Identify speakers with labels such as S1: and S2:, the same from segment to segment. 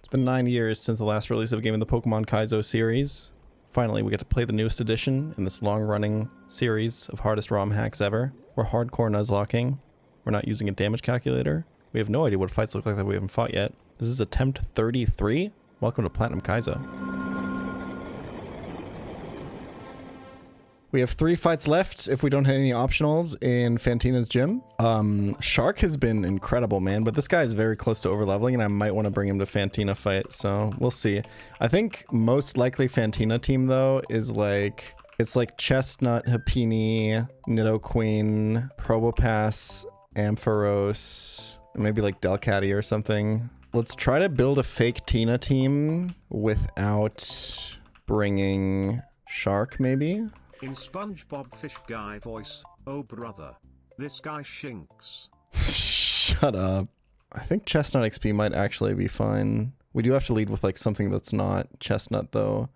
S1: been 9 years since the last release of a game in the Pokemon Kaizo series. Finally, we get to play the newest edition in this long-running series of hardest ROM hacks ever. We're hardcore nuzlocking. We're not using a damage calculator. We have no idea what fights look like that we haven't fought yet. This is attempt 33. Welcome to Platinum Kaizo. We have 3 fights left if we don't hit any optionals in Fantina's gym. Shark has been incredible, man, but this guy is very close to overleveling and I might want to bring him to Fantina fight, so we'll see. I think most likely Fantina team, though, is like... It's like Chestnut, Happiny, Nidoqueen, Probopass, Ampharos, and maybe like Delcatty or something. Let's try to build a Faketina team without bringing Shark, maybe?
S2: In SpongeBob Fish Guy voice, oh brother, this guy shinks.
S1: Shut up. I think Chestnut XP might actually be fine. We do have to lead with like something that's not Chestnut though.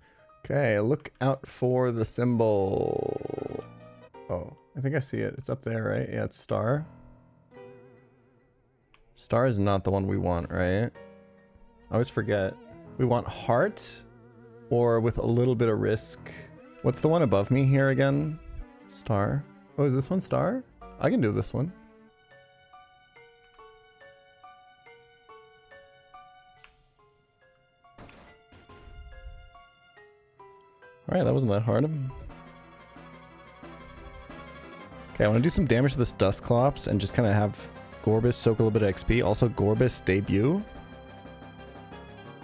S1: Okay, look out for the symbol. Oh, I think I see it. It's up there, right? Yeah, it's star. Star is not the one we want, right? I always forget. We want heart or with a little bit of risk. What's the one above me here again? Star. Oh, is this one star? I can do this one. Alright, that wasn't that hard. Okay, I want to do some damage to this Dusclops and just kind of have Gorbis soak a little bit of XP. Also, Gorbis debut.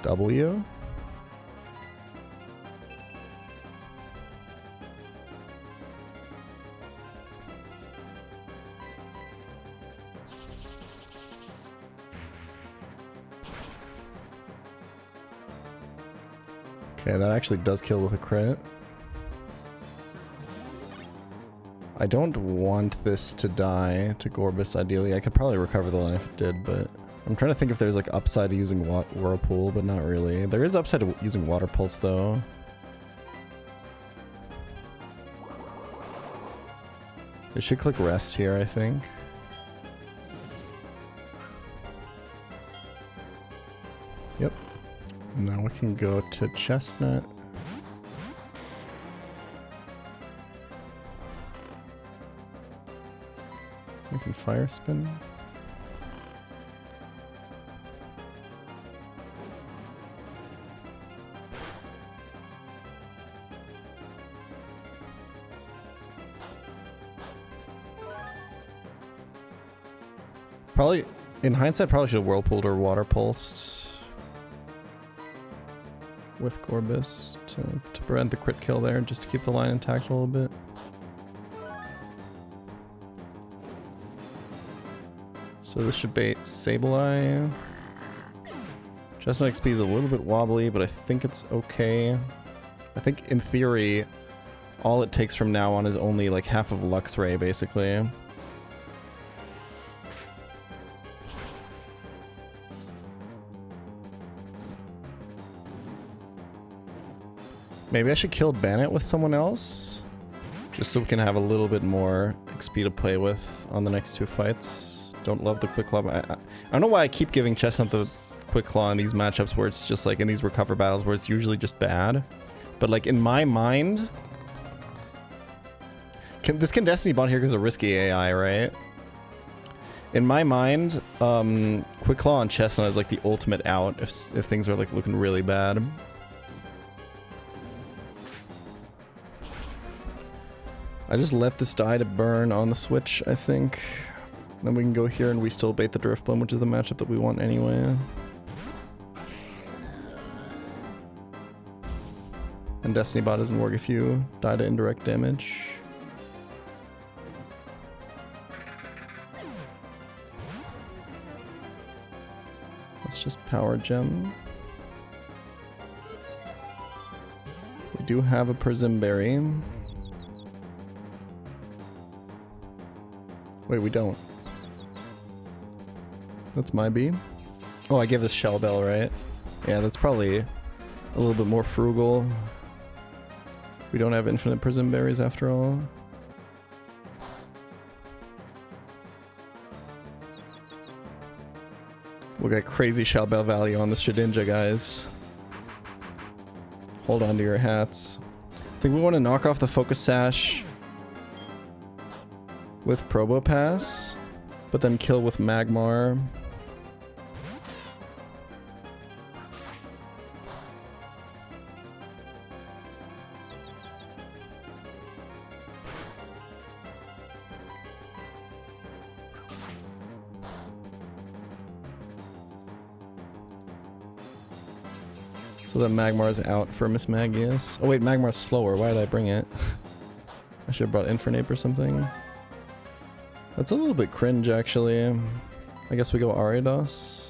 S1: W. Okay, that actually does kill with a crit. I don't want this to die to Gorbis, ideally. I could probably recover the line if it did, but... I'm trying to think if there's like upside to using Whirlpool, but not really. There is upside to using Water Pulse, though. I should click rest here, I think. Yep. Now we can go to Chestnut. We can Fire Spin. Probably, in hindsight, probably should have Whirlpooled or Water Pulsed with Gorbis to prevent the crit kill there, just to keep the line intact a little bit. So this should bait Sableye. Chestnut XP is a little bit wobbly, but I think it's okay. I think in theory, all it takes from now on is only like half of Luxray, basically. Maybe I should kill Bannet with someone else? Just so we can have a little bit more XP to play with on the next 2 fights. Don't love the Quick Claw. I don't know why I keep giving Chestnut the Quick Claw in these matchups where it's just like in these recover battles where it's usually just bad. But like in my mind... This can Destiny bot here because of risky AI, right? In my mind, Quick Claw on Chestnut is like the ultimate out if things are like looking really bad. I just let this die to burn on the switch, I think. Then we can go here and we still bait the Drifblim, which is the matchup that we want anyway. And Destiny Bot doesn't work if you die to indirect damage. Let's just Power Gem. We do have a Prismberry. Wait, we don't. That's my B. Oh, I gave this Shell Bell, right? Yeah, that's probably a little bit more frugal. We don't have infinite Prism Berries after all. We'll get crazy Shalbell value on this Shedinja, guys. Hold on to your hats. I think we want to knock off the Focus Sash with Probopass, but then kill with Magmar. So that Magmar's out for Miss Magius. Oh wait, Magmar's slower. Why did I bring it? I should have brought Infernape or something. That's a little bit cringe, actually. I guess we go Ariados.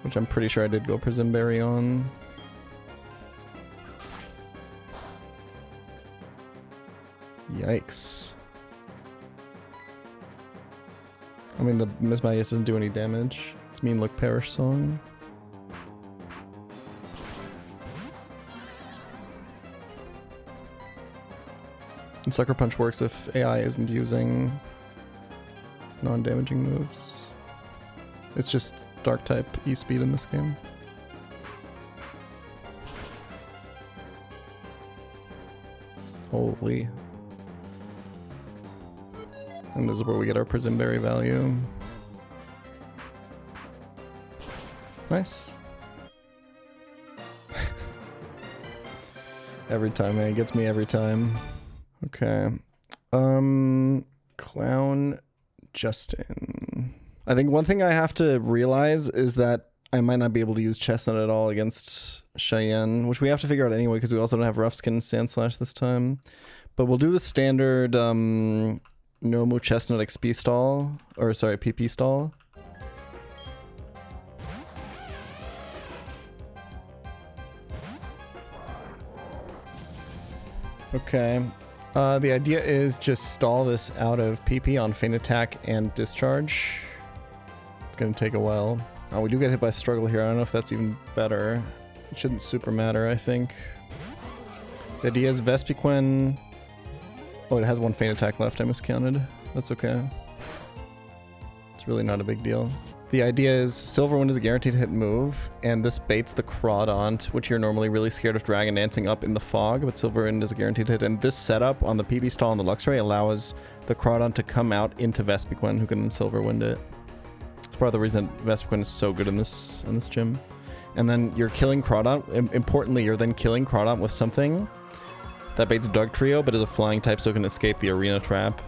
S1: Which I'm pretty sure I did go Prismberry on. Yikes. I mean, the Miss Magius doesn't do any damage. It's Mean Look Perish Song. And Sucker Punch works if AI isn't using non-damaging moves. It's just Dark type E-Speed in this game. Holy. And this is where we get our Prismberry value. Nice. Every time, man. It gets me every time. Okay. Clown Justin. I think one thing I have to realize is that I might not be able to use Chestnut at all against Cheyenne, which we have to figure out anyway because we also don't have Rough Skin and Sandslash this time. But we'll do the standard Nomu Chestnut XP stall, or sorry, PP stall. Okay. The idea is just stall this out of PP on Feint Attack and Discharge. It's gonna take a while. Oh, we do get hit by Struggle here. I don't know if that's even better. It shouldn't super matter, I think. The idea is Vespiquen... Oh, it has one Feint Attack left. I miscounted. That's okay. It's really not a big deal. The idea is Silverwind is a guaranteed hit move, and this baits the Crawdaunt, which you're normally really scared of Dragon Dancing up in the fog, but Silverwind is a guaranteed hit. And this setup on the PB stall and the Luxray allows the Crawdaunt to come out into Vespiquen, who can then Silverwind it. It's part of the reason Vespiquen is so good in this gym. And then you're killing Crawdaunt. Importantly, you're then killing Crawdaunt with something that baits Dugtrio, but is a flying type, so it can escape the Arena Trap.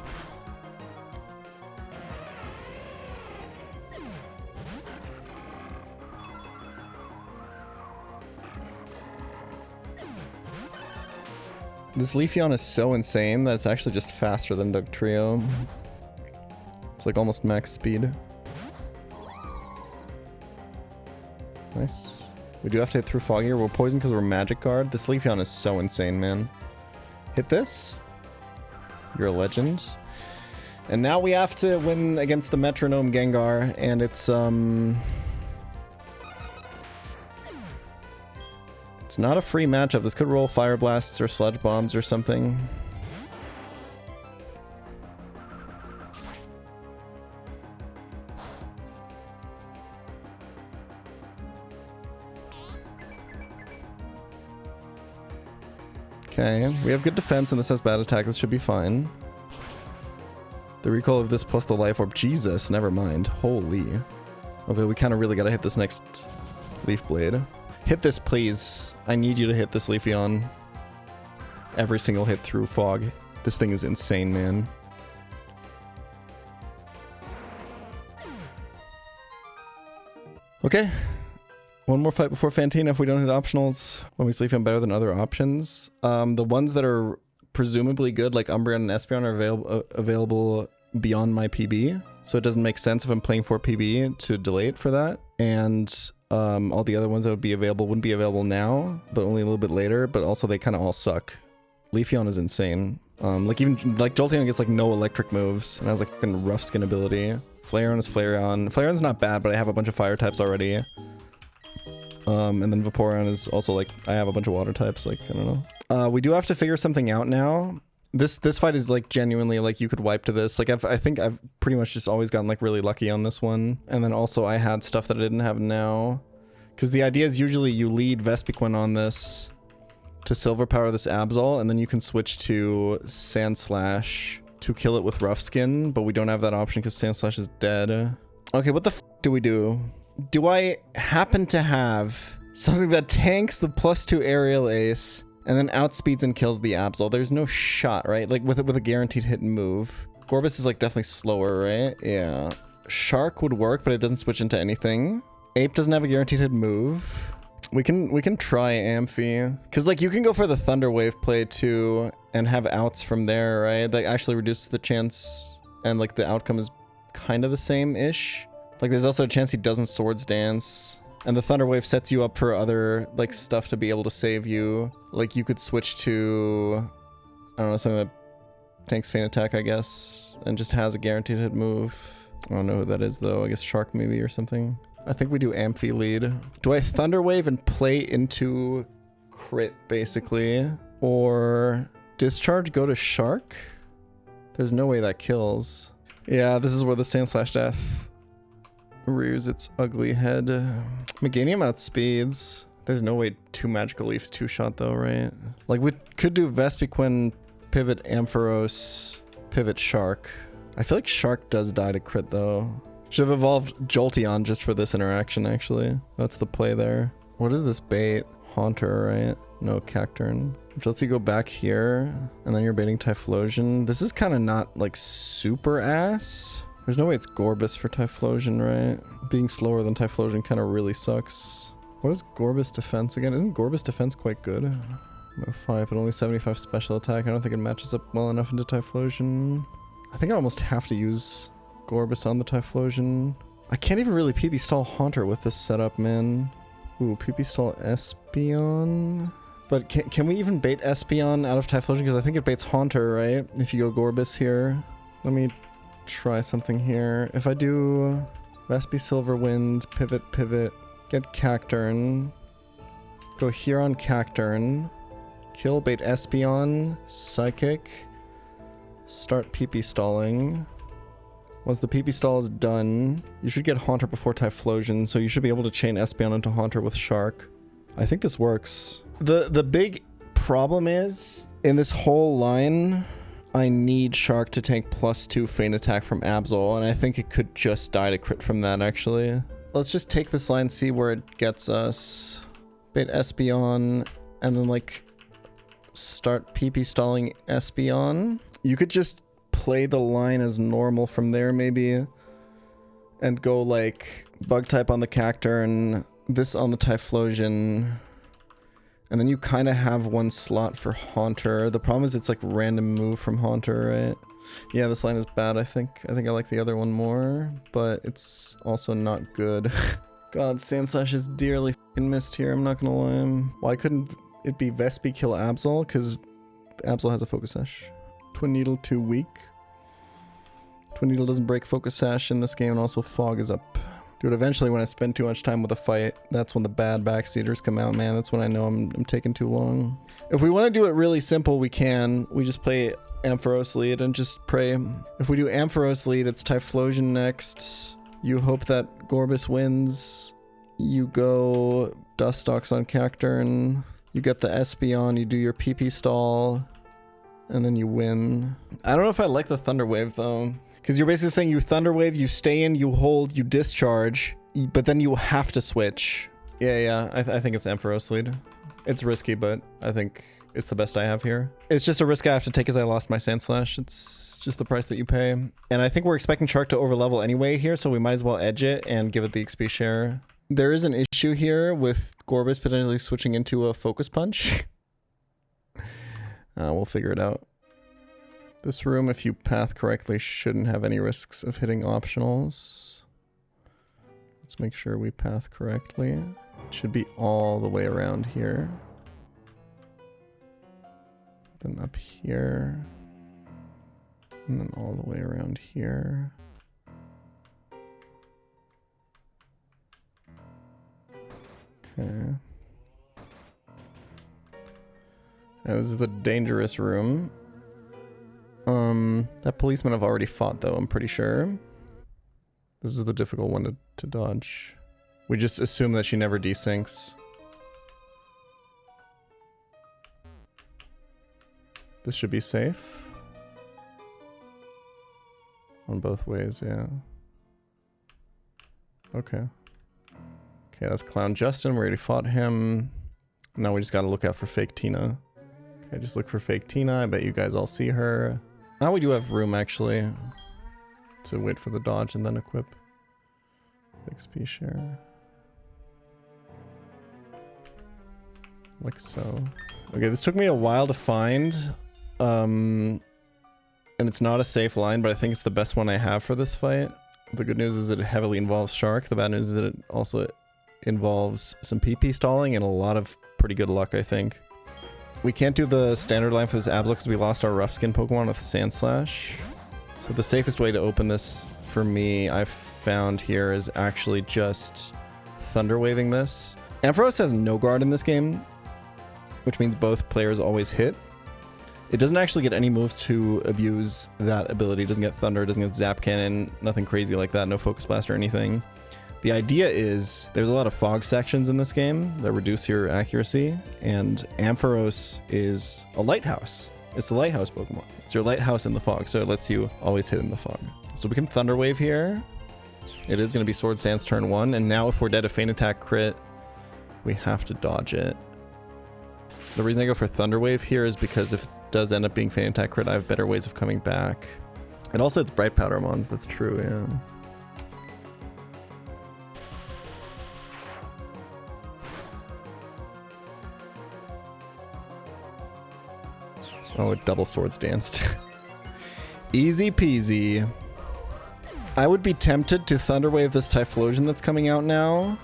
S1: This Leafeon is so insane that it's actually just faster than Dugtrio. It's like almost max speed. Nice. We do have to hit through Fog here. We're poisoned because we're Magic Guard. This Leafeon is so insane, man. Hit this. You're a legend. And now we have to win against the Metronome Gengar, and it's not a free matchup. This could roll Fire Blasts or Sludge Bombs or something. Okay, we have good defense and this has bad attack. This should be fine. The recall of this plus the Life Orb. Jesus, never mind. Holy. Okay, we kind of really gotta hit this next Leaf Blade. Hit this, please. I need you to hit this Leafeon. Every single hit through Fog. This thing is insane, man. Okay. One more fight before Fantina if we don't hit optionals. When we Leafeon better than other options. The ones that are presumably good, like Umbreon and Espeon, are available beyond my PB. So it doesn't make sense if I'm playing for PB to delay it for that. And all the other ones that would be available wouldn't be available now, but only a little bit later. But also they kind of all suck. Leafeon is insane. Like Jolteon gets like no electric moves and has like fucking Rough Skin ability. Flareon is Flareon. Flareon's not bad, but I have a bunch of fire types already. And then Vaporeon is also like, I have a bunch of water types, like, I don't know. We do have to figure something out now. This fight is like genuinely like you could wipe to this. Like I think I've pretty much just always gotten like really lucky on this one. And then also I had stuff that I didn't have now. Because the idea is usually you lead Vespiquen on this to silver power this Absol, and then you can switch to Sandslash to kill it with Rough Skin, but we don't have that option because Sandslash is dead. Okay, what the f do we do? Do I happen to have something that tanks the +2 aerial ace and then outspeeds and kills the Absol? There's no shot, right? Like with a guaranteed hit and move. Gorbis is like definitely slower, right? Yeah. Shark would work, but it doesn't switch into anything. Ape doesn't have a guaranteed hit move. We can try Amphi. Cause like you can go for the Thunder Wave play too and have outs from there, right? That actually reduces the chance and like the outcome is kind of the same-ish. Like there's also a chance he doesn't Swords Dance. And the Thunder Wave sets you up for other like stuff to be able to save you. Like you could switch to, I don't know, something that tanks Feint Attack, I guess, and just has a guaranteed hit move. I don't know who that is though. I guess Shark maybe or something. I think we do Amphi lead. Do I Thunder Wave and play into crit basically? Or discharge, go to Shark? There's no way that kills. Yeah, this is where the Sandslash Death rears its ugly head. Meganium outspeeds. There's no way 2 Magical Leafs 2-shot though, right? Like we could do Vespiquen, pivot Ampharos, pivot Shark. I feel like Shark does die to crit though. Should have evolved Jolteon just for this interaction actually. That's the play there. What is this bait? Haunter, right? No, Cacturn. Which lets you go back here, and then you're baiting Typhlosion. This is kind of not like super ass. There's no way it's Gorbis for Typhlosion, right? Being slower than Typhlosion kind of really sucks. What is Gorbis defense again? Isn't Gorbis defense quite good? No 5, but only 75 special attack. I don't think it matches up well enough into Typhlosion. I think I almost have to use Gorbis on the Typhlosion. I can't even really PP stall Haunter with this setup, man. Ooh, PP stall Espeon. But can we even bait Espeon out of Typhlosion? Because I think it baits Haunter, right? If you go Gorbis here. Let me try something here. If I do Vespi Silverwind, pivot, get Cacturn, go here on Cacturn, kill, bait Espeon, Psychic, start PP stalling. Once the PP stall is done, you should get Haunter before Typhlosion, so you should be able to chain Espeon into Haunter with Shark. I think this works. The big problem is, in this whole line, I need Shark to tank +2 Feint Attack from Absol, and I think it could just die to crit from that, actually. Let's just take this line, see where it gets us. Bait Espeon, and then, like, start PP stalling Espeon. You could just play the line as normal from there, maybe, and go, like, Bug-type on the Cacturn, this on the Typhlosion, and then you kind of have one slot for Haunter. The problem is it's like random move from Haunter, right? Yeah, this line is bad, I think. I like the other one more, but it's also not good. God, Sandslash is dearly f***ing missed here, I'm not gonna lie. Why couldn't it be Vespi kill Absol? Because Absol has a Focus Sash. Twin Needle too weak. Twin Needle doesn't break Focus Sash in this game, and also Fog is up. Dude, eventually when I spend too much time with a fight, that's when the bad backseaters come out, man. That's when I know I'm taking too long. If we want to do it really simple, we can. We just play Ampharos lead and just pray. If we do Ampharos lead, it's Typhlosion next. You hope that Gorbis wins. You go Dustox on Cacturn. You get the Espeon, you do your PP stall, and then you win. I don't know if I like the Thunder Wave though. Because you're basically saying you Thunder Wave, you stay in, you hold, you discharge, but then you have to switch. Yeah, I think it's Ampharos lead. It's risky, but I think it's the best I have here. It's just a risk I have to take because I lost my Sandslash. It's just the price that you pay. And I think we're expecting Shark to overlevel anyway here, so we might as well edge it and give it the XP share. There is an issue here with Gorbis potentially switching into a Focus Punch. We'll figure it out. This room, if you path correctly, shouldn't have any risks of hitting optionals. Let's make sure we path correctly. It should be all the way around here. Then up here. And then all the way around here. Okay. Now this is the dangerous room. That policeman I've already fought though, I'm pretty sure. This is the difficult one to dodge. We just assume that she never desyncs. This should be safe. On both ways, yeah. Okay. Okay, that's Clown Justin. We already fought him. Now we just gotta look out for Faketina. Okay, just look for Faketina. I bet you guys all see her. Now we do have room, actually, to wait for the dodge and then equip. XP share. Like so. Okay, this took me a while to find. And it's not a safe line, but I think it's the best one I have for this fight. The good news is that it heavily involves Shark. The bad news is that it also involves some PP stalling and a lot of pretty good luck, I think. We can't do the standard line for this Absol because we lost our rough skin Pokemon with Sand Slash. So the safest way to open this for me, I've found here, is actually just Thunder Waving this. Ampharos has no guard in this game, which means both players always hit. It doesn't actually get any moves to abuse that ability. It doesn't get Thunder, it doesn't get Zap Cannon, nothing crazy like that, no Focus Blast or anything. The idea is there's a lot of fog sections in this game that reduce your accuracy, and Ampharos is a lighthouse. It's the lighthouse Pokemon. It's your lighthouse in the fog, so it lets you always hit in the fog. So we can Thunder Wave here. It is going to be Sword Stance turn 1, and now if we're dead to Feint Attack crit, we have to dodge it. The reason I go for Thunder Wave here is because if it does end up being Feint Attack crit, I have better ways of coming back. And also it's Bright Powder Mons, that's true, yeah. Oh, it double Swords danced. Easy peasy. I would be tempted to Thunder Wave this Typhlosion that's coming out now.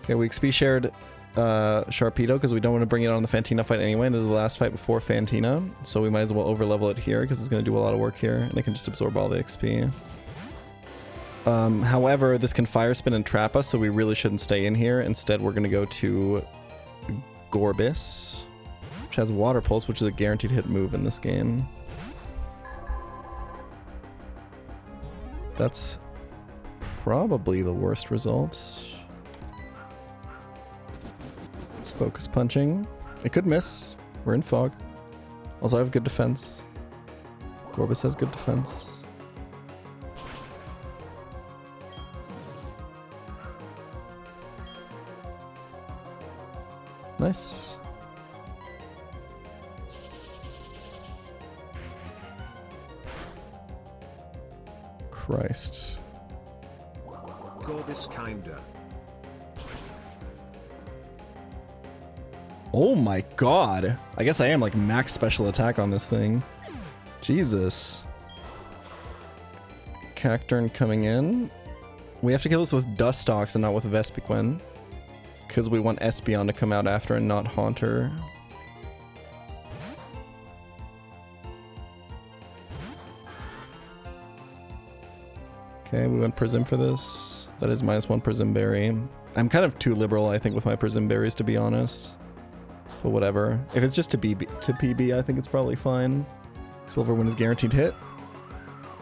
S1: Okay, we XP shared Sharpedo because we don't want to bring it on the Fantina fight anyway. This is the last fight before Fantina, so we might as well overlevel it here because it's going to do a lot of work here, and it can just absorb all the XP. However, this can Fire Spin and trap us, so we really shouldn't stay in here. Instead, we're going to go to Gorbis, which has Water Pulse, which is a guaranteed hit move in this game. That's probably the worst result. It's Focus Punching. It could miss. We're in fog. Also, I have good defense. Gorbis has good defense. Nice. Christ.
S2: Gorbis kinda.
S1: Oh my god. I guess I am like max special attack on this thing. Jesus. Cacturn coming in. We have to kill this with Dustox and not with Vespiquen, because we want Espeon to come out after and not Haunter. Okay, we went Prism for this. That is -1 Prism Berry. I'm kind of too liberal, I think, with my Prism Berries, to be honest. But whatever. If it's just to PB, I think it's probably fine. Silverwind is guaranteed hit,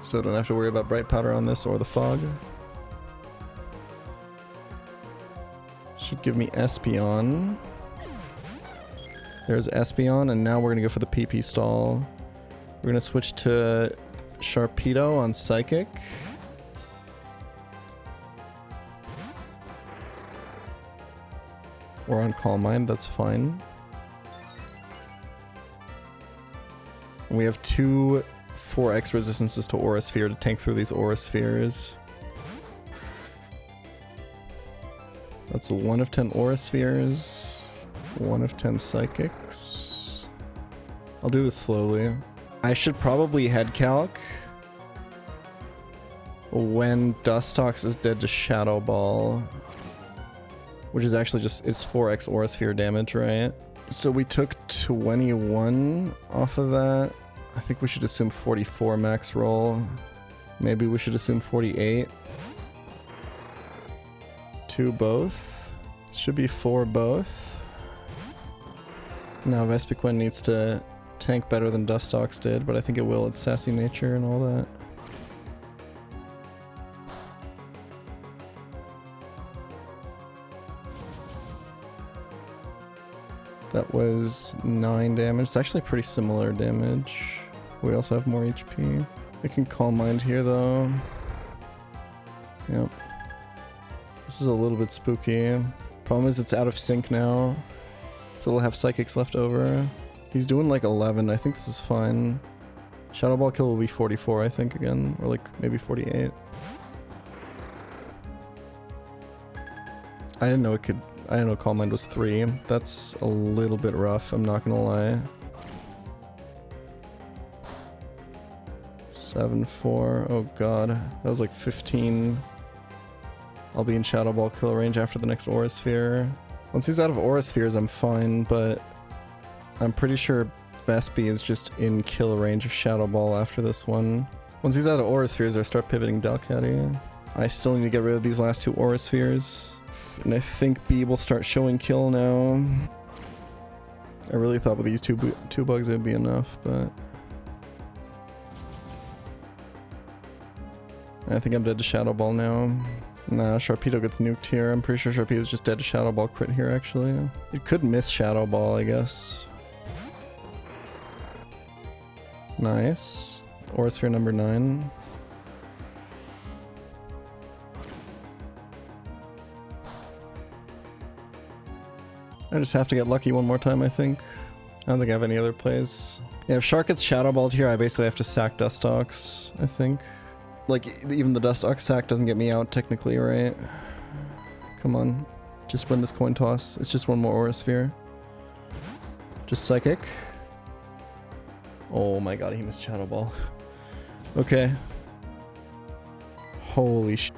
S1: so don't have to worry about Bright Powder on this or the Fog. Should give me Espeon. There's Espeon, and now we're going to go for the PP stall. We're going to switch to Sharpedo on Psychic. Or on Calm Mind, that's fine. And we have 2 4x resistances to Aura Sphere to tank through these Aura Spheres. That's a 1 of 10 Aura Spheres, 1 of 10 Psychics. I'll do this slowly. I should probably head calc when Dustox is dead to Shadow Ball, which is actually just, it's 4x Aura Sphere damage, right? So we took 21 off of that. I think we should assume 44 max roll. Maybe we should assume 48. 2 both. Should be 4 both. Now Vespiquen needs to tank better than Dustox did, but I think it will. Its sassy nature and all that. That was 9 damage. It's actually pretty similar damage. We also have more HP. We can Calm Mind here though. Yep. This is a little bit spooky. Problem is it's out of sync now. So we'll have Psychics left over. He's doing like 11. I think this is fine. Shadow Ball kill will be 44, I think, again. Or like maybe 48. I didn't know it could... I didn't know Calm Mind was 3. That's a little bit rough, I'm not gonna lie. 7-4. Oh god. That was like 15. I'll be in Shadow Ball kill range after the next Aura Sphere. Once he's out of Aura Spheres, I'm fine, but I'm pretty sure Vespi is just in kill range of Shadow Ball after this one. Once he's out of Aura Spheres, I start pivoting Delcatty. I still need to get rid of these last 2 Aura Spheres. And I think B will start showing kill now. I really thought with these two bugs it would be enough, but... I think I'm dead to Shadow Ball now. Nah, Sharpedo gets nuked here. I'm pretty sure Sharpedo's just dead to Shadow Ball crit here, actually. It could miss Shadow Ball, I guess. Nice. Aura Sphere number 9. I just have to get lucky one more time, I think. I don't think I have any other plays. Yeah, if Shark gets Shadow Balled here, I basically have to sack Dustox, I think. Like, even the Dustox sack doesn't get me out, technically, right? Come on. Just win this coin toss. It's just one more Aura Sphere. Just Psychic. Oh my god, he missed Shadow Ball. Okay. Holy sh...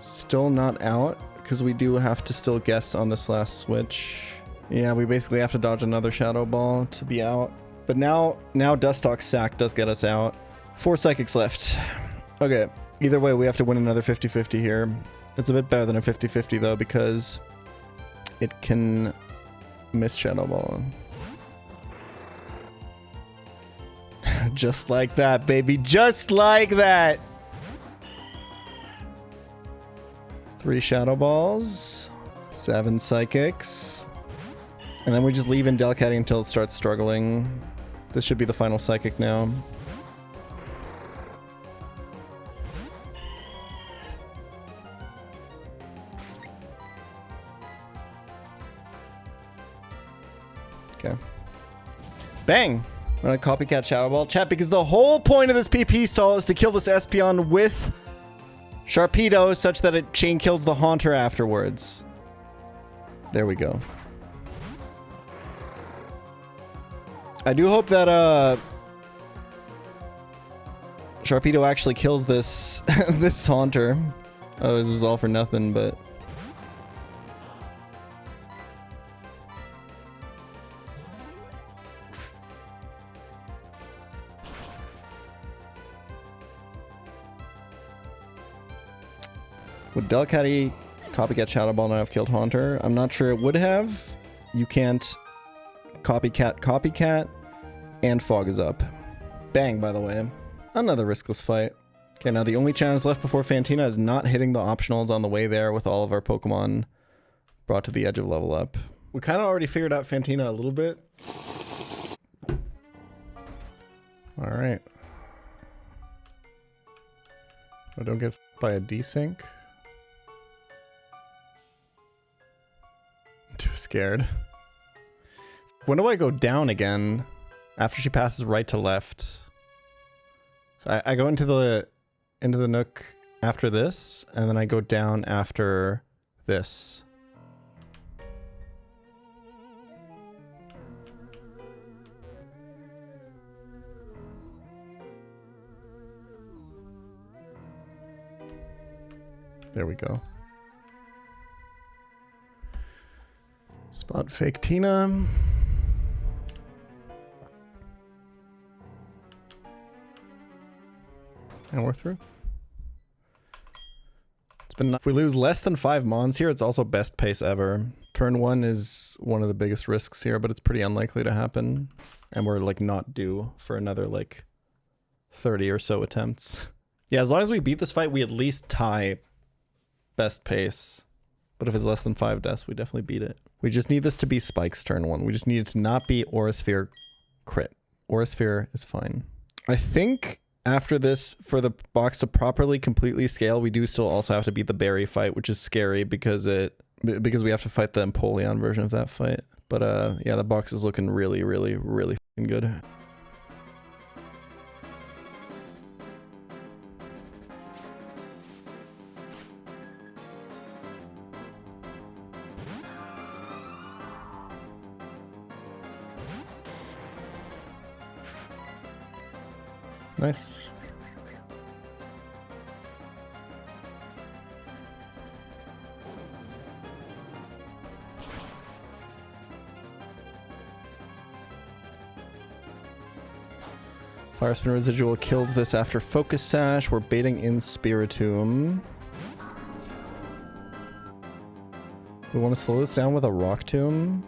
S1: Still not out, because we do have to still guess on this last switch. Yeah, we basically have to dodge another Shadow Ball to be out. But now Dustox sack does get us out. 4 Psychics left. Okay, either way, we have to win another 50-50 here. It's a bit better than a 50-50 though, because it can miss Shadow Ball. Just like that, baby. Just like that! 3 Shadow Balls. 7 Psychics. And then we just leave in Delcatty until it starts struggling. This should be the final Psychic now. Okay. Bang! I'm gonna copycat Shadow Ball. Chat, because the whole point of this PP stall is to kill this Espeon with Sharpedo such that it chain kills the Haunter afterwards. There we go. I do hope that Sharpedo actually kills this this Haunter. Oh, this was all for nothing, but... Would Delcatty copycat Shadow Ball not have killed Haunter? I'm not sure it would have. You can't copycat, and Fog is up. Bang, by the way. Another riskless fight. Okay, now the only challenge left before Fantina is not hitting the optionals on the way there with all of our Pokemon brought to the edge of level up. We kind of already figured out Fantina a little bit. Alright. I don't get f***ed by a desync. I'm too scared. When do I go down again after she passes right to left? I go into the Nook after this, and then I go down after this. There we go. Spot Faketina. And we're through. been if we lose less than 5 mons here, it's also best pace ever. Turn 1 is one of the biggest risks here, but it's pretty unlikely to happen. And we're like not due for another like 30 or so attempts. Yeah, as long as we beat this fight, we at least tie best pace. But if it's less than 5 deaths, we definitely beat it. We just need this to be Spike's turn 1. We just need it to not be Aurasphere crit. Aurasphere is fine. I think after this, for the box to properly completely scale, we do still also have to beat the Berry fight, which is scary because we have to fight the Empoleon version of that fight. But yeah, the box is looking really, really, really fucking good. Nice. Fire Spin Residual kills this after Focus Sash. We're baiting in Spiritomb. We want to slow this down with a Rock Tomb.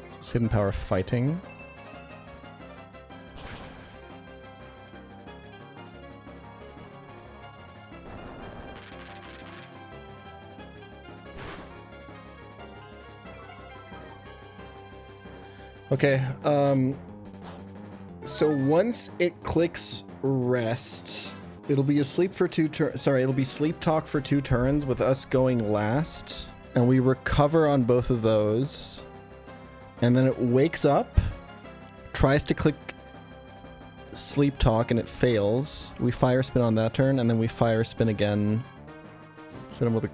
S1: So it's Hidden Power Fighting. Okay, so once it clicks rest, it'll be asleep for 2 turns. Sorry, it'll be sleep talk for 2 turns with us going last, and we recover on both of those. And then it wakes up, tries to click sleep talk, and it fails. We fire spin on that turn, and then we fire spin again. Hit him with a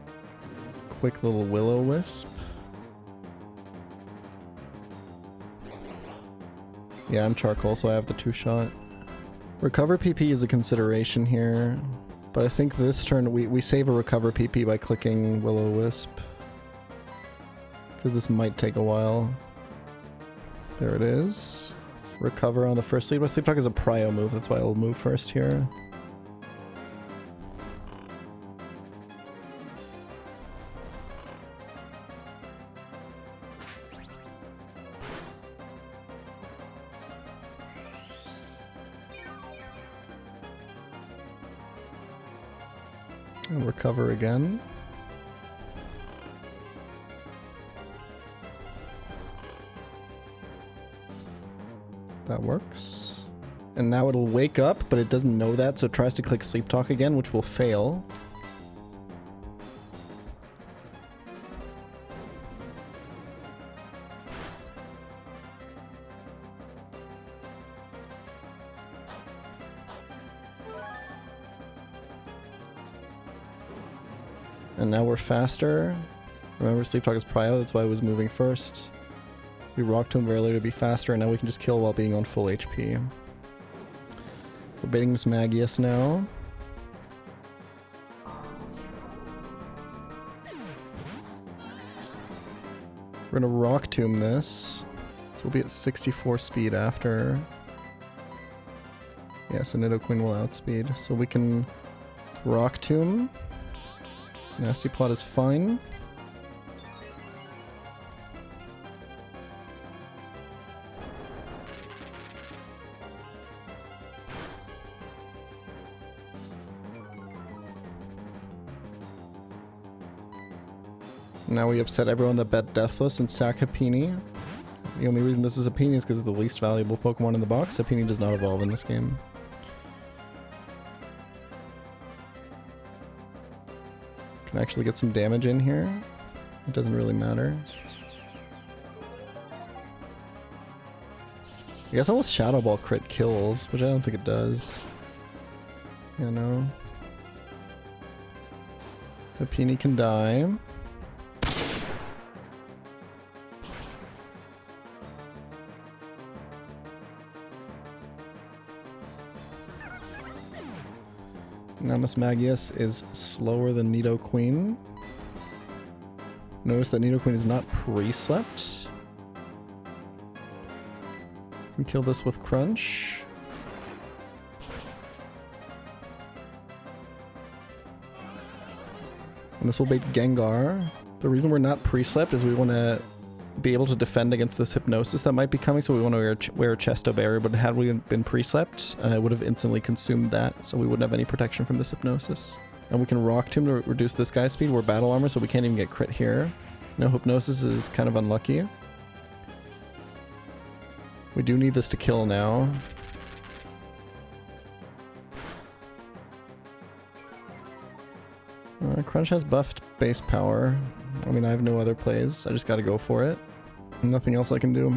S1: quick little Will-O-Wisp. Yeah, I'm Charcoal, so I have the 2-shot. Recover PP is a consideration here, but I think this turn we save a Recover PP by clicking Will-O-Wisp. Because this might take a while. There it is. Recover on the first Sleep. Sleep Talk is a prio move, that's why I'll move first here. And recover again. That works. And now it'll wake up, but it doesn't know that, so it tries to click Sleep Talk again, which will fail. And now we're faster. Remember, Sleep Talk is prio, that's why I was moving first. We rocked him earlier to be faster, and now we can just kill while being on full HP. We're baiting Miss Magius now. We're gonna Rock Tomb this. So we'll be at 64 speed after. Yeah, so Nidoqueen will outspeed. So we can Rock Tomb. Nasty Plot is fine. Now we upset everyone that bet Deathless and sack Happiny. The only reason this is Happiny is because of the least valuable Pokemon in the box. Happiny does not evolve in this game. Can actually get some damage in here. It doesn't really matter. I guess unless Shadow Ball crit kills, which I don't think it does. Yeah, no. Happiny can die. Now Miss Magius is slower than Nidoqueen. Notice that Nidoqueen is not pre-slept. Can kill this with Crunch. And this will bait Gengar. The reason we're not pre-slept is we want to be able to defend against this Hypnosis that might be coming, so we want to wear a Chesto Barrier, but had we been pre-slept, it would have instantly consumed that, so we wouldn't have any protection from this Hypnosis. And we can Rock Tomb to reduce this guy's speed. We're Battle Armor, so we can't even get crit here. No, Hypnosis is kind of unlucky. We do need this to kill now. Crunch has buffed base power. I mean, I have no other plays. I just gotta go for it. Nothing else I can do.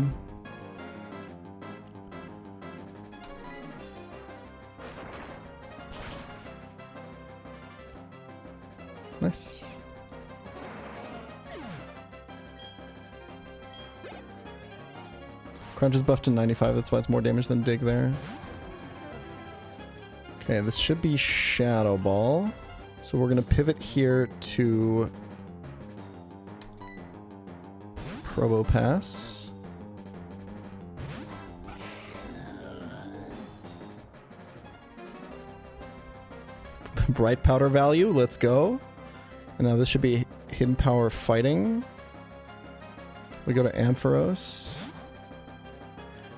S1: Nice. Crunch is buffed to 95, that's why it's more damage than Dig there. Okay, this should be Shadow Ball. So we're gonna pivot here to Probopass. Bright Powder value, let's go. And now this should be Hidden Power Fighting. We go to Ampharos.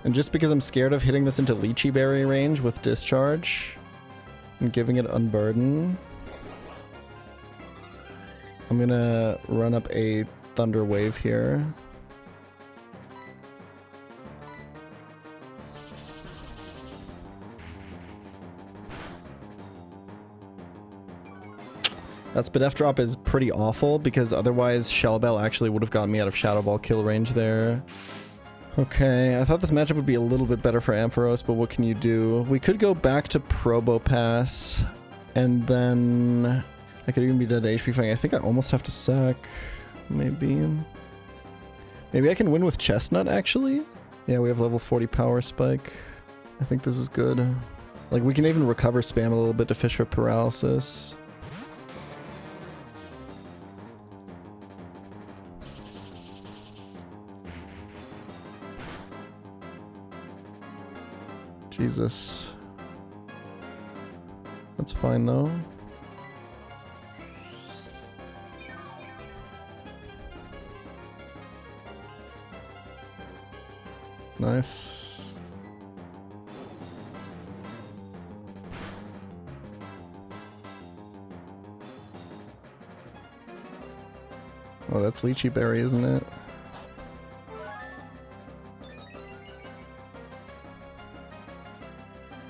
S1: And just because I'm scared of hitting this into Lychee Berry range with Discharge and giving it Unburden, I'm gonna run up a Thunder Wave here. That Spadef drop is pretty awful because otherwise Shell Bell actually would have gotten me out of Shadow Ball kill range there. Okay, I thought this matchup would be a little bit better for Ampharos, but what can you do? We could go back to Probopass, and then I could even be dead to HP fighting. I think I almost have to sack. Maybe. Maybe I can win with Chestnut, actually? Yeah, we have level 40 Power Spike. I think this is good. Like, we can even recover spam a little bit to fish for Paralysis. Jesus. That's fine, though. Nice. Oh, that's Lychee Berry, isn't it?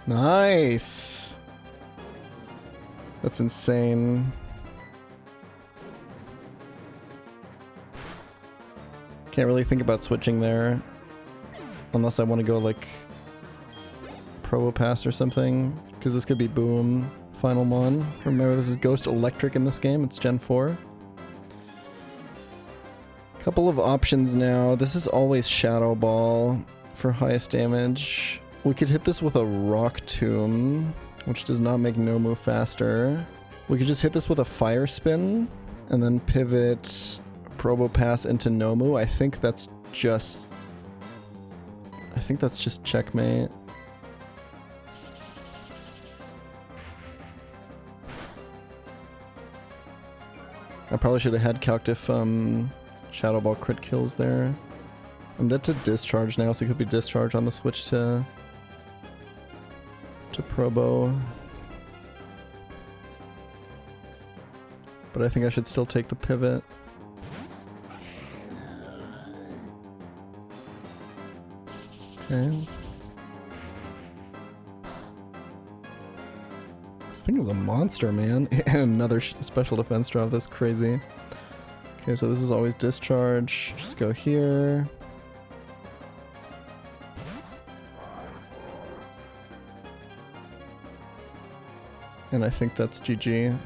S1: Nice! That's insane. Can't really think about switching there. Unless I want to go like Probopass or something. Because this could be Boom, Final Mon. Remember, this is Ghost Electric in this game. It's Gen 4. Couple of options now. This is always Shadow Ball for highest damage. We could hit this with a Rock Tomb, which does not make Nomu faster. We could just hit this with a Fire Spin, and then pivot Probopass into Nomu. I think that's just checkmate. I probably should have had calced if Shadow Ball crit kills there. I'm dead to Discharge now, so it could be Discharge on the switch to Probo. But I think I should still take the pivot. Okay. This thing is a monster, man. And another special defense drop, that's crazy. Okay, so this is always Discharge. Just go here. And I think that's GG.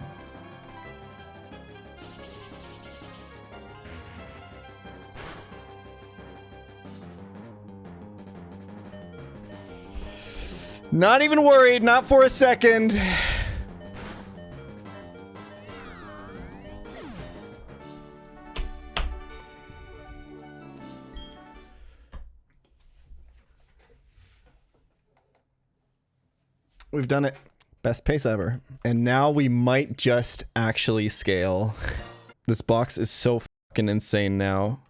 S1: Not even worried, not for a second. We've done it. Best pace ever. And now we might just actually scale. This box is so fucking insane now.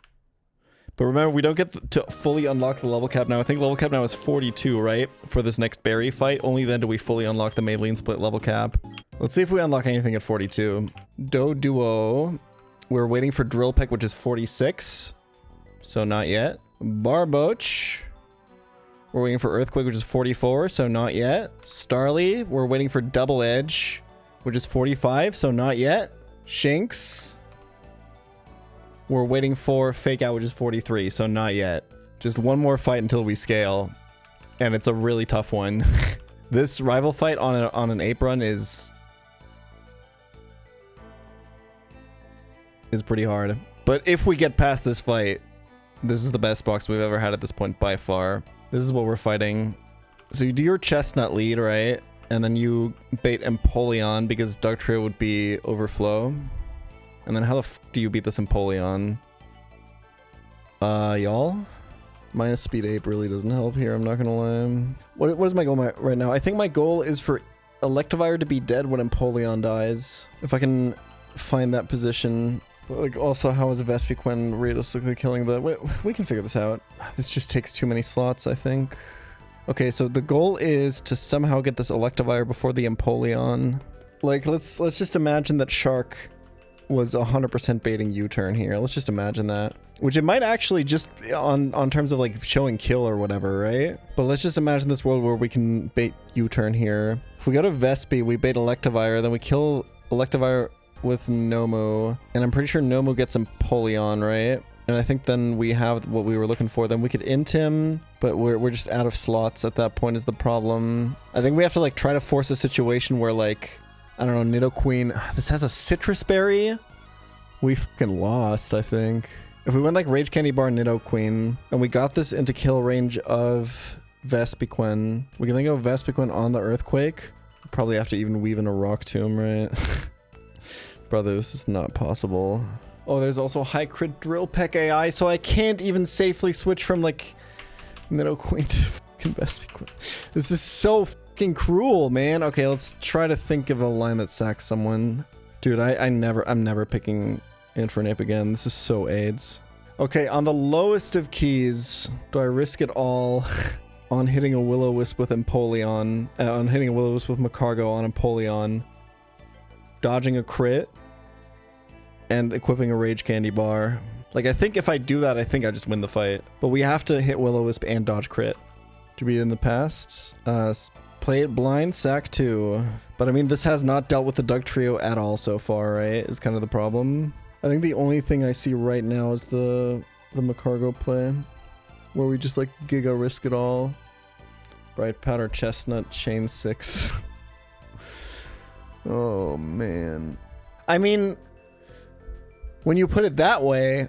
S1: But remember, we don't get to fully unlock the level cap now. I think level cap now is 42, right? For this next berry fight. Only then do we fully unlock the Maybelline split level cap. Let's see if we unlock anything at 42. Doduo. We're waiting for Drill Peck, which is 46. So not yet. Barboach. We're waiting for Earthquake, which is 44. So not yet. Starly. We're waiting for Double Edge, which is 45. So not yet. Shinx. We're waiting for Fake Out, which is 43, so not yet. Just one more fight until we scale. And it's a really tough one. This rival fight on an ape run is pretty hard. But if we get past this fight, this is the best box we've ever had at this point by far. This is what we're fighting. So you do your Chestnut lead, right? And then you bait Empoleon because Dugtrio would be Overflow. And then how the f do you beat this Empoleon? Y'all? Minus Speed Ape really doesn't help here, I'm not gonna lie. What is my goal right now? I think my goal is for Electivire to be dead when Empoleon dies. If I can find that position. Like, also, how is Vespiquen realistically killing the... Wait, we can figure this out. This just takes too many slots, I think. Okay, so the goal is to somehow get this Electivire before the Empoleon. Like, let's just imagine that Shark was 100% baiting U-turn here. Let's just imagine that. Which it might actually just on terms of like showing kill or whatever, right? But let's just imagine this world where we can bait U-turn here. If we go to Vespi, we bait Electivire, then we kill Electivire with Nomu. And I'm pretty sure Nomu gets Empoleon, right? And I think then we have what we were looking for. Then we could int him, but we're just out of slots at that point is the problem. I think we have to like try to force a situation where like, I don't know, Nidoqueen. This has a Citrus Berry. We fucking lost, I think. If we went like Rage Candy Bar Nidoqueen, and we got this into kill range of Vespiquen, we can then go Vespiquen on the Earthquake. Probably have to even weave in a Rock Tomb, right? Brother, this is not possible. Oh, there's also high crit Drill Peck AI, so I can't even safely switch from like Nidoqueen to fucking Vespiquen. This is so fucking cruel, man. Okay, let's try to think of a line that sacks someone. Dude, I'm never picking Infernape again. This is so AIDS. Okay, on the lowest of keys, do I risk it all on hitting a Will-O-Wisp with Empoleon, on hitting a Will-O-Wisp with Macargo on Empoleon, dodging a crit, and equipping a Rage Candy Bar? Like, I think if I do that, I think I just win the fight. But we have to hit Will-O-Wisp and dodge crit. To beat it in the past. Play it blind, sack 2. But I mean, this has not dealt with the Dugtrio at all so far, right? Is kind of the problem. I think the only thing I see right now is the Macargo play, where we just like Giga risk it all. Bright Powder, Chestnut, Chain 6. Oh man. I mean, when you put it that way,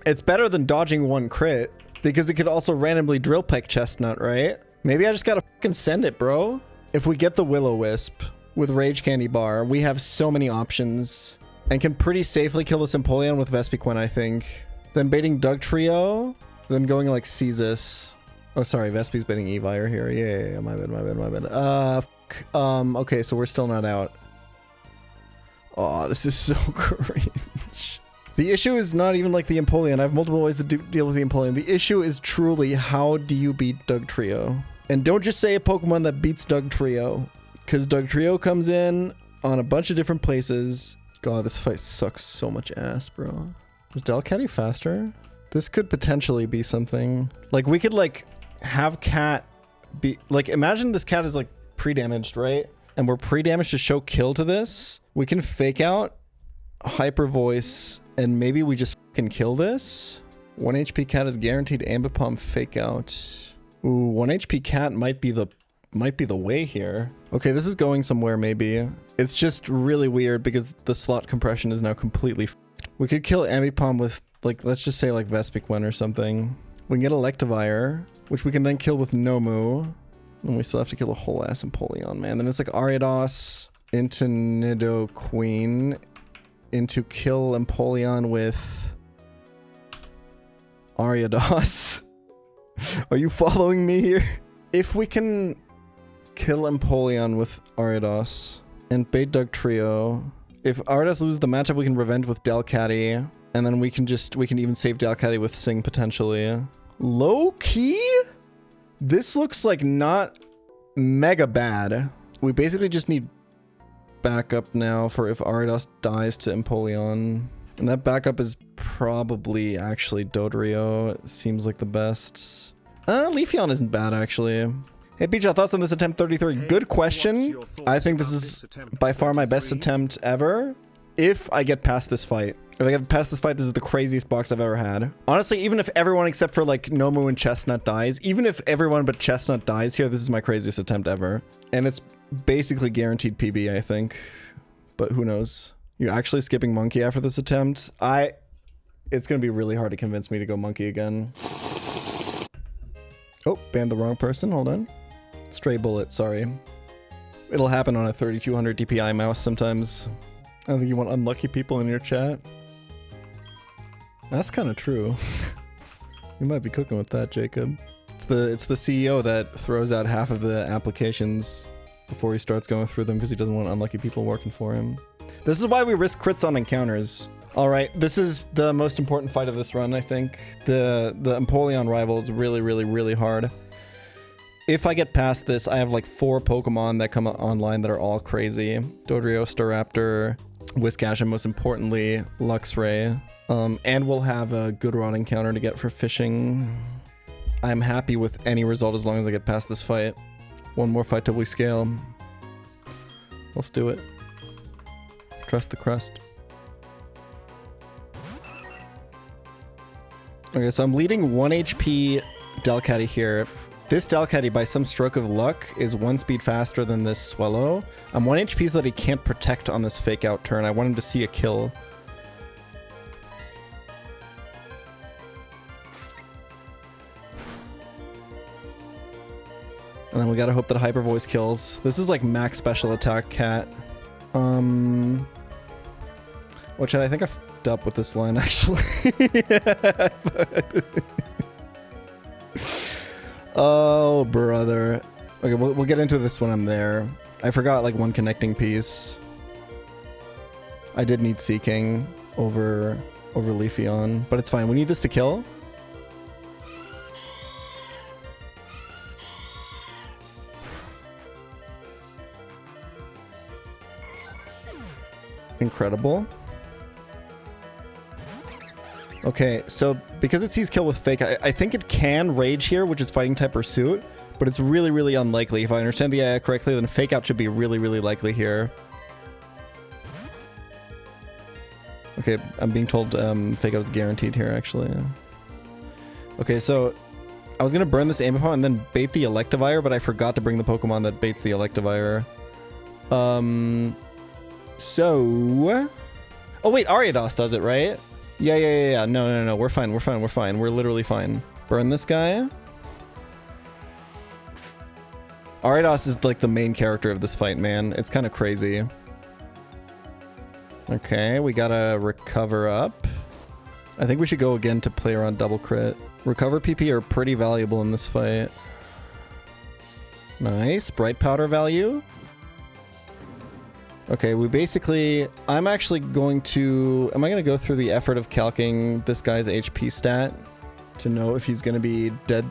S1: it's better than dodging one crit, because it could also randomly Drill Peck Chestnut, right? Maybe I just gotta fucking send it, bro. If we get the Will-O-Wisp with Rage Candy Bar, we have so many options. And can pretty safely kill this Empoleon with Vespiquen, I think. Then baiting Dugtrio. Then going like Ceasus. Oh, sorry, Vespi's baiting Evire here. Yeah, my bad. Okay, so we're still not out. Oh, this is so cringe. The issue is not even like the Empoleon. I have multiple ways to deal with the Empoleon. The issue is truly, how do you beat Dugtrio? And don't just say a Pokemon that beats Dugtrio, because Dugtrio comes in on a bunch of different places. God, this fight sucks so much ass, bro. Is Delcatty faster? This could potentially be something. Like, we could like have Cat be like, imagine this Cat is like pre-damaged, right? And we're pre-damaged to show kill to this. We can Fake Out, Hyper Voice, and maybe we just can kill this. 1 HP Cat is guaranteed Ambipom Fake Out. Ooh, 1 HP Cat might be the way here. Okay, this is going somewhere maybe. It's just really weird because the slot compression is now completely f***ed. We could kill Ambipom with, like, let's just say like Vespiquen or something. We can get Electivire, which we can then kill with Nomu. And we still have to kill a whole ass Empoleon, man. Then it's like Ariados into Nidoqueen into kill Empoleon with Ariados. Are you following me here? If we can Kill Empoleon with Ariados. And bait Dug Trio. If Ariados loses the matchup, we can revenge with Delcatty. And then we can even save Delcatty with Sing potentially. Low key? This looks like not mega bad. We basically just need backup now for if Ariados dies to Empoleon. And that backup is probably actually Dodrio. It seems like the best. Leafeon isn't bad actually. Hey pChal, thoughts on this attempt 33? Good question. I think this is by far my best attempt ever. If I get past this fight. If I get past this fight, this is the craziest box I've ever had. Honestly, even if everyone except for like Nomu and Chestnut dies, even if everyone but Chestnut dies here, this is my craziest attempt ever. And it's basically guaranteed PB, I think. But who knows? You're actually skipping Monkey after this attempt? It's gonna be really hard to convince me to go Monkey again. Oh, banned the wrong person, hold on. Stray bullet, sorry. It'll happen on a 3200 DPI mouse sometimes. I don't think you want unlucky people in your chat. That's kind of true. You might be cooking with that, Jacob. It's the CEO that throws out half of the applications before he starts going through them because he doesn't want unlucky people working for him. This is why we risk crits on encounters. All right, this is the most important fight of this run, I think. The Empoleon rival is really, really, really hard. If I get past this, I have like 4 Pokemon that come online that are all crazy. Dodrio, Staraptor, Whiscash, and most importantly, Luxray. And we'll have a good rod encounter to get for fishing. I'm happy with any result as long as I get past this fight. One more fight till we scale. Let's do it. Trust the crust. Okay, so I'm leading 1 HP Delcatty here. This Delcatty, by some stroke of luck, is 1 speed faster than this Swellow. I'm 1 HP so that he can't protect on this fake out turn. I want him to see a kill. And then we gotta hope that Hyper Voice kills. This is like max special attack cat. Which I think I f***ed up with this line actually. Oh, brother. Okay, we'll get into this when I'm there. I forgot like one connecting piece. I did need Seeking over Leafeon, but it's fine. We need this to kill. Incredible. Okay, so because it sees kill with Fake, I think it can Rage here, which is Fighting type Pursuit, but it's really, really unlikely. If I understand the AI correctly, then Fake Out should be really, really likely here. Okay, I'm being told Fake Out is guaranteed here, actually. Okay, so I was going to burn this Ambipom and then bait the Electivire, but I forgot to bring the Pokemon that baits the Electivire. So... Oh, wait, Ariados does it, right? Yeah. No. We're fine. We're literally fine. Burn this guy. Ariados is like the main character of this fight, man. It's kind of crazy. Okay, we gotta recover up. I think we should go again to play around double crit. Recover PP are pretty valuable in this fight. Nice. Bright powder value. Okay, we basically... I'm actually going to... Am I going to go through the effort of calcing this guy's HP stat to know if he's going to be dead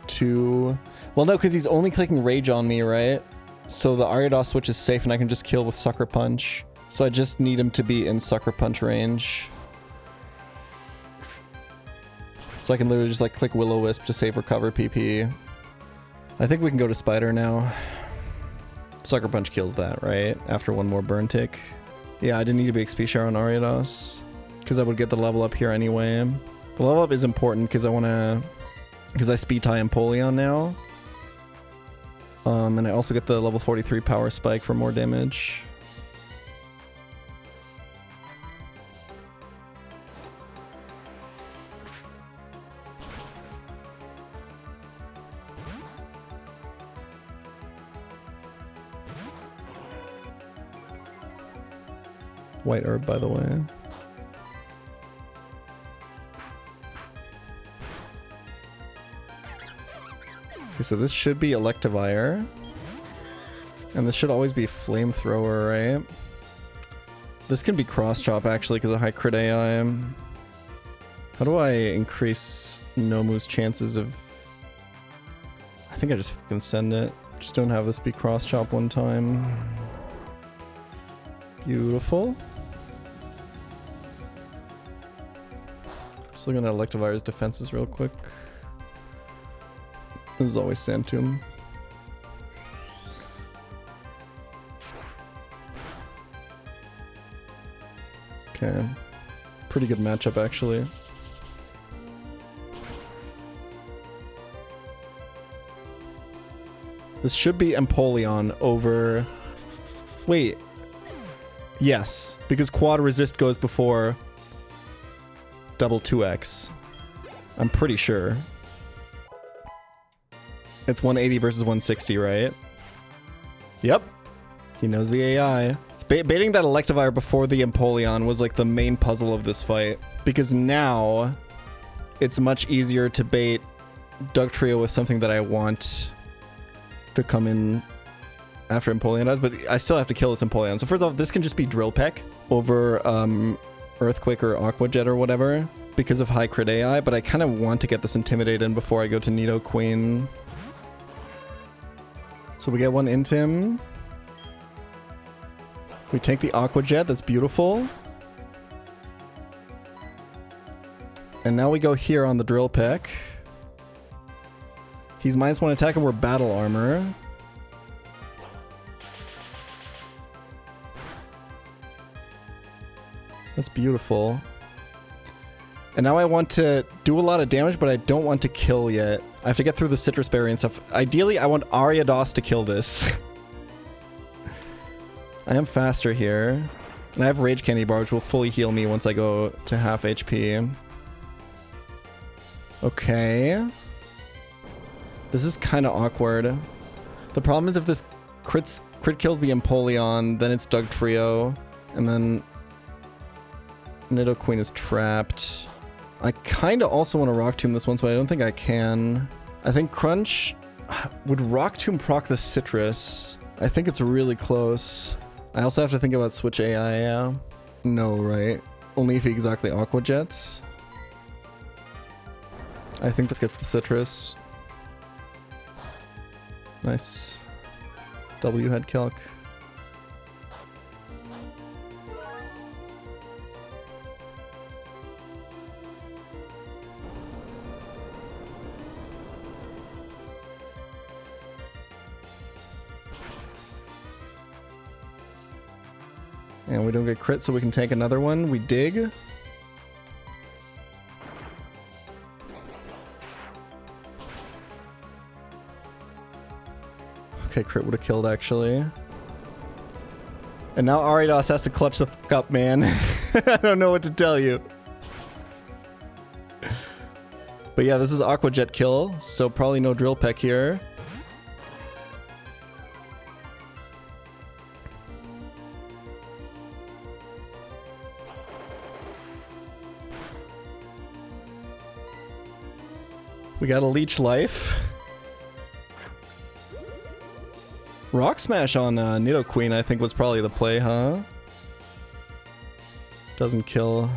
S1: to... Well, no, because he's only clicking Rage on me, right? So the Ariados switch is safe and I can just kill with Sucker Punch. So I just need him to be in Sucker Punch range. So I can literally just like click Will-O-Wisp to save recover PP. I think we can go to Spider now. Sucker Punch kills that, right? After one more burn tick. Yeah, I didn't need to be XP share on Ariados because I would get the level up here anyway. The level up is important because I speed tie Empoleon now. And I also get the level 43 power spike for more damage. White herb, by the way. Okay, so this should be Electivire. And this should always be flamethrower, right? This can be cross chop actually because of high crit AI. How do I increase Nomu's chances of... I think I just fucking send it. Just don't have this be cross chop one time. Beautiful. Just looking at Electivire's defenses real quick. This is always Santum. Okay. Pretty good matchup, actually. This should be Empoleon over... Wait. Yes, because quad resist goes before double 2x. I'm pretty sure. It's 180 versus 160, right? Yep. He knows the AI. Baiting that Electivire before the Empoleon was like the main puzzle of this fight. Because now it's much easier to bait Dugtrio with something that I want to come in after Empoleon does, but I still have to kill this Empoleon. So first off, this can just be Drill Peck over Earthquake or Aqua Jet or whatever because of high crit AI, but I kind of want to get this Intimidate in before I go to Nidoqueen. So we get one Intim. We take the Aqua Jet, that's beautiful. And now we go here on the Drill Peck. He's -1 attack and we're Battle Armor. That's beautiful. And now I want to do a lot of damage, but I don't want to kill yet. I have to get through the Citrus Berry and stuff. Ideally, I want Ariados to kill this. I am faster here. And I have Rage Candy Bar, which will fully heal me once I go to half HP. Okay. This is kind of awkward. The problem is if this crit kills the Empoleon, then it's Dugtrio, and then Nidoqueen is trapped. I kind of also want to Rock Tomb this once, but I don't think I can. I think Crunch would Rock Tomb proc the Citrus. I think it's really close. I also have to think about Switch AI, yeah. No, right? Only if he exactly Aqua Jets. I think this gets the Citrus. Nice. W head calc. And we don't get crit, so we can take another one. We dig. Okay, crit would have killed, actually. And now Ariados has to clutch the fuck up, man. I don't know what to tell you. But yeah, this is Aqua Jet kill, so probably no Drill Peck here. We got a Leech Life. Rock Smash on Nidoqueen, I think, was probably the play, huh? Doesn't kill.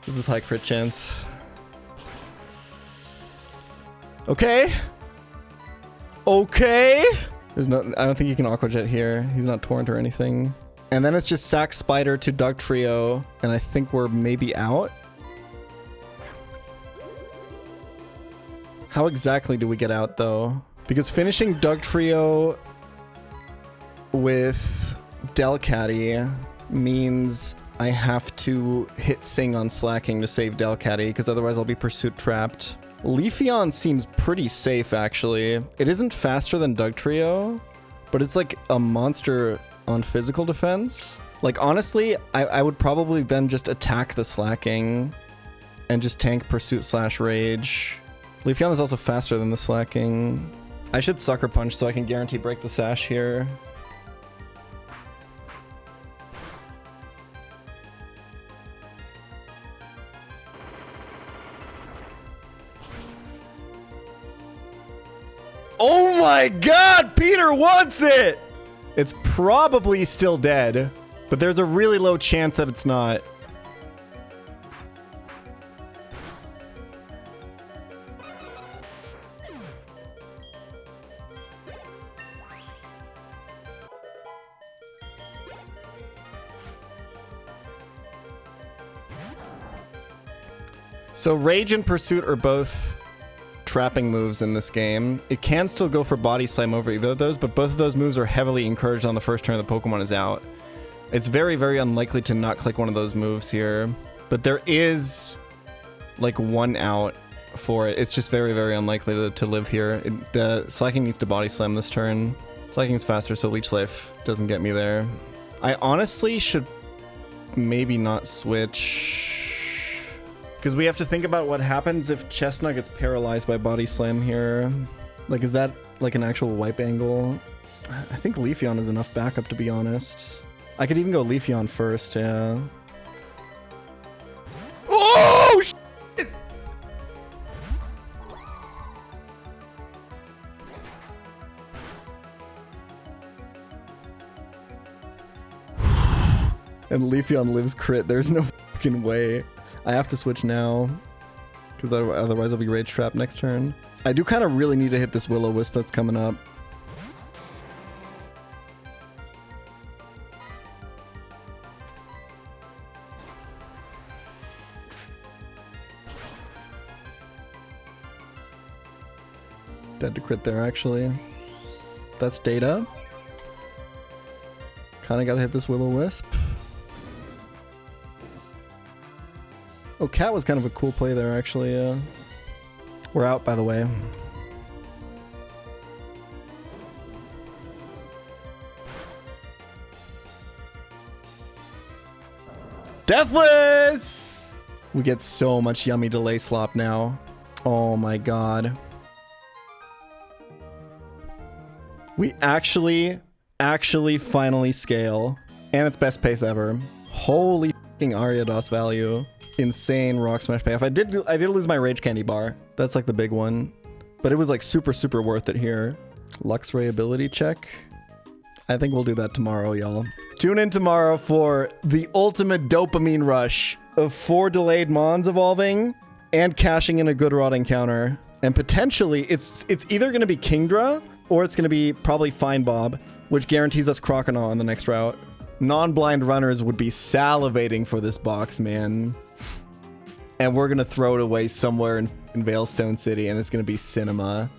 S1: This is high crit chance. Okay. Okay. There's no. I don't think you can Aqua Jet here. He's not Torrent or anything. And then it's just Sack Spider to Dugtrio, and I think we're maybe out. How exactly do we get out, though? Because finishing Dugtrio with Delcatty means I have to hit Sing on Slacking to save Delcatty, because otherwise I'll be Pursuit trapped. Leafeon seems pretty safe, actually. It isn't faster than Dugtrio, but it's like a monster on physical defense. Like, honestly, I would probably then just attack the Slacking and just tank Pursuit/Rage. Leafeon is also faster than the Slacking. I should Sucker Punch so I can guarantee break the Sash here. Oh my god, Peter wants it! It's probably still dead, but there's a really low chance that it's not. So Rage and Pursuit are both trapping moves in this game. It can still go for Body Slam over either of those, but both of those moves are heavily encouraged on the first turn the Pokemon is out. It's very, very unlikely to not click one of those moves here, but there is like one out for it. It's just very, very unlikely to live here. The Slacking needs to Body Slam this turn. Slacking's faster, so Leech Life doesn't get me there. I honestly should maybe not switch, because we have to think about what happens if Chestnut gets paralyzed by Body Slam here. Like, is that like an actual wipe angle? I think Leafeon is enough backup, to be honest. I could even go Leafeon first, yeah. Oh, shit! And Leafeon lives crit. There's no fucking way. I have to switch now, because otherwise I'll be Rage Trapped next turn. I do kind of really need to hit this Will-O-Wisp that's coming up. Dead to crit there, actually. That's data. Kind of got to hit this Will-O-Wisp. Oh, Cat was kind of a cool play there, actually. We're out, by the way. Deathless! We get so much yummy delay slop now. Oh my god. We actually finally scale. And it's best pace ever. Holy f***ing Ariados value. Insane Rock Smash payoff. I did lose my Rage Candy bar. That's like the big one. But it was like super worth it here. Luxray ability check. I think we'll do that tomorrow, y'all. Tune in tomorrow for the ultimate dopamine rush of 4 delayed Mons evolving and cashing in a good rot encounter. And potentially, it's either going to be Kingdra or it's going to be probably Fine Bob, which guarantees us Croconaw on the next route. Non-blind runners would be salivating for this box, man. And we're going to throw it away somewhere in Veilstone City, and it's going to be cinema.